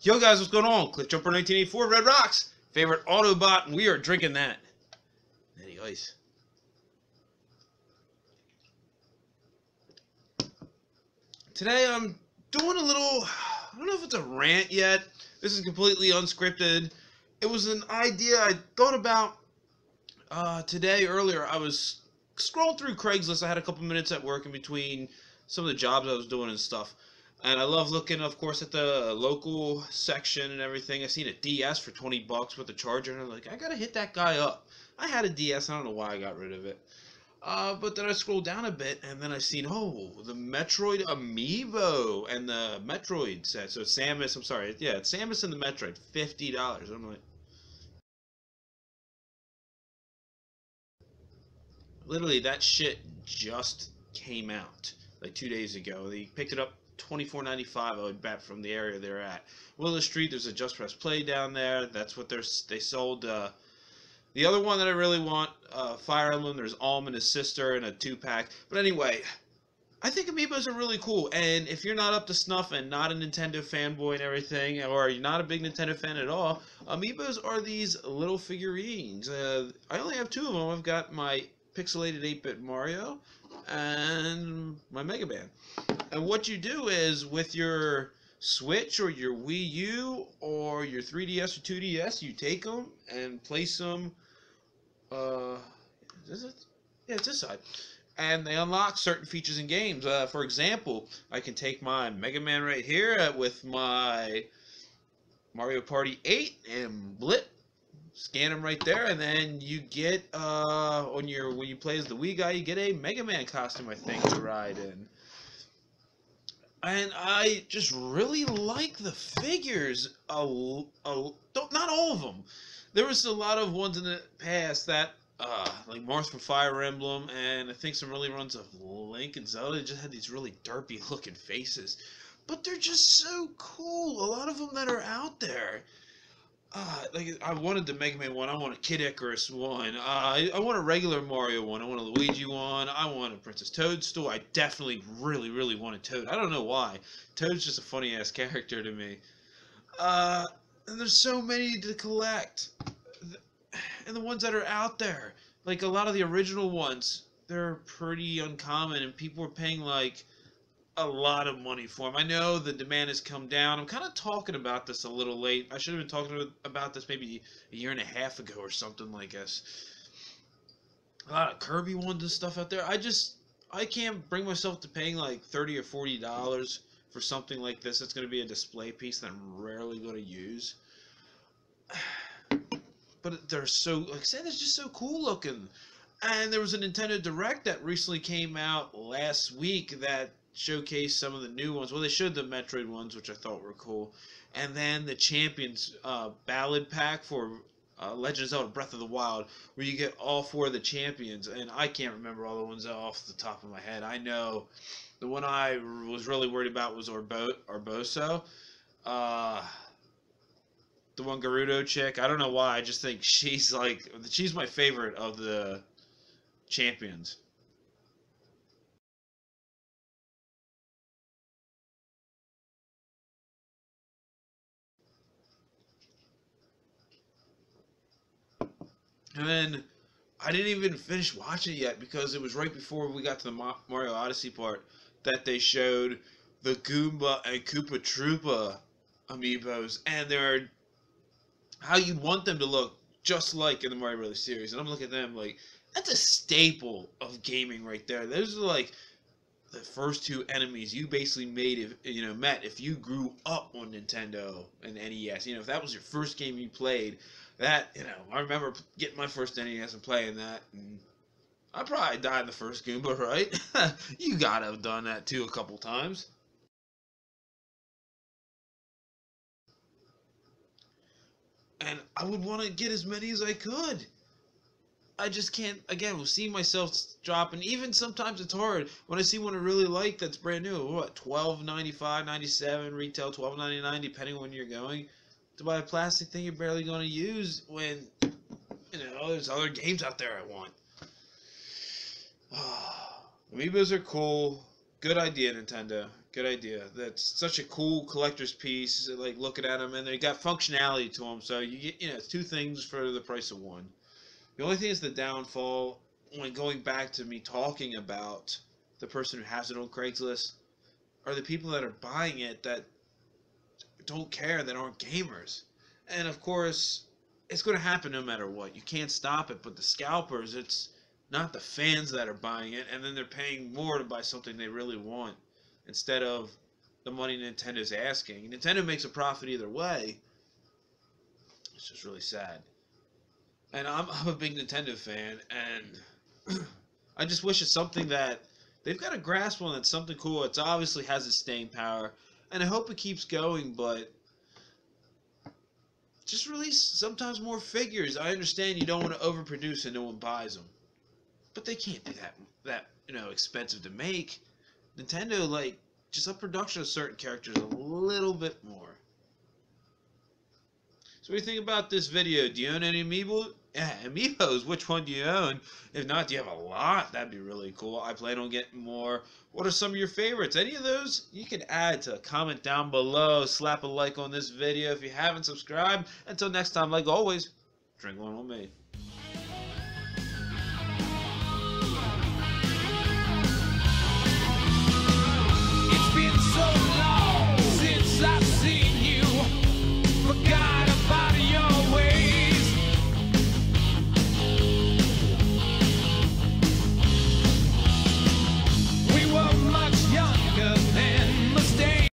Yo guys, what's going on? Cliffjumper 1984, Red Rocks, favorite Autobot, and we are drinking that. Natty Ice. Today I'm doing a little, I don't know if it's a rant yet. This is completely unscripted. It was an idea I thought about today earlier. I was scrolling through Craigslist. I had a couple minutes at work in between some of the jobs I was doing and stuff. And I love looking, of course, at the local section and everything. I seen a DS for 20 bucks with a charger, and I'm like, I gotta hit that guy up. I had a DS, I don't know why I got rid of it. But then I scrolled down a bit, and then I seen, oh, the Metroid Amiibo and the Metroid set. So it's Samus, I'm sorry, yeah, it's Samus and the Metroid, $50. I'm like, literally, that shit just came out like 2 days ago. They picked it up $24.95, I would bet, from the area they're at. Willow Street, there's a Just Press Play down there. That's what they sold. The other one that I really want, Fire Emblem, there's Alm and his sister in a 2-pack. But anyway, I think Amiibos are really cool. And if you're not up to snuff and not a Nintendo fanboy and everything, or you're not a big Nintendo fan at all, Amiibos are these little figurines. I only have two of them. I've got my pixelated 8-bit Mario and my Mega Man. And what you do is with your Switch or your Wii U or your 3DS or 2DS, you take them and place them. Is it? Yeah, it's this side. And they unlock certain features in games. For example, I can take my Mega Man right here with my Mario Party 8 and blip, scan them right there, and then you get when you play as the Wii guy, you get a Mega Man costume, I think, to ride in. And I just really like the figures. Not all of them. There was a lot of ones in the past that, like Marth from Fire Emblem, and I think some early runs of Link and Zelda just had these really derpy looking faces. But they're just so cool. A lot of them that are out there. Like I wanted the Mega Man one. I want a Kid Icarus one. I want a regular Mario one. I want a Luigi one. I want a Princess Toadstool. I definitely, really, really want a Toad. I don't know why. Toad's just a funny ass character to me. And there's so many to collect, and the ones that are out there, like a lot of the original ones, they're pretty uncommon, and people are paying like a lot of money for them. I know the demand has come down. I'm kind of talking about this a little late. I should have been talking about this maybe a year and a half ago or something like this. A lot of Kirby ones and stuff out there. I can't bring myself to paying like $30 or $40 for something like this. It's going to be a display piece that I'm rarely going to use. But they're so, like I said, they're just so cool looking. And there was a Nintendo Direct that recently came out last week that showcased some of the new ones. Well, they showed the Metroid ones, which I thought were cool. And then the Champions Ballad Pack for Legend of Zelda Breath of the Wild, where you get all four of the champions. And I can't remember all the ones off the top of my head. I know the one I was really worried about was Urboso. The one Gerudo chick. I don't know why. I just think she's my favorite of the champions. And then I didn't even finish watching it yet because it was right before we got to the Mario Odyssey part that they showed the Goomba and Koopa Troopa amiibos, and they're how you'd want them to look, just like in the Mario Brothers series. And I'm looking at them like, that's a staple of gaming right there. Those are like the first two enemies you basically met if you grew up on Nintendo and NES. If that was your first game you played, I remember getting my first NES and playing that, and I probably died in the first Goomba, right? You gotta have done that too a couple times. And I would want to get as many as I could. I just can't, again, see myself dropping. Even sometimes it's hard when I see one I really like that's brand new. What, $12.95, 97 retail, $12.99, depending on when you're going to buy a plastic thing you're barely going to use when there's other games out there I want. Amiibos are cool. Good idea, Nintendo. Good idea. That's such a cool collector's piece. Like looking at them, and they got functionality to them. So you get, it's two things for the price of one. The only thing is the downfall. When going back to me talking about the person who has it on Craigslist, are the people that are buying it that don't care, that aren't gamers. And of course, it's going to happen no matter what. You can't stop it. But the scalpers, it's not the fans that are buying it, and then they're paying more to buy something they really want instead of the money Nintendo's asking. Nintendo makes a profit either way. It's just really sad. And I'm a big Nintendo fan, and I just wish it's something that they've got a grasp on. That's something cool. It obviously has a staying power, and I hope it keeps going. But just release sometimes more figures. I understand you don't want to overproduce and no one buys them, but they can't be that expensive to make. Nintendo, like, just up production of certain characters a little bit more. So what do you think about this video? Do you own any Amiibo? Yeah, Amiibos. Which one do you own? If not, do you have a lot? That'd be really cool. I plan on getting more. What are some of your favorites? Any of those? You can add to a comment down below. Slap a like on this video if you haven't subscribed. Until next time, like always, drink one with me.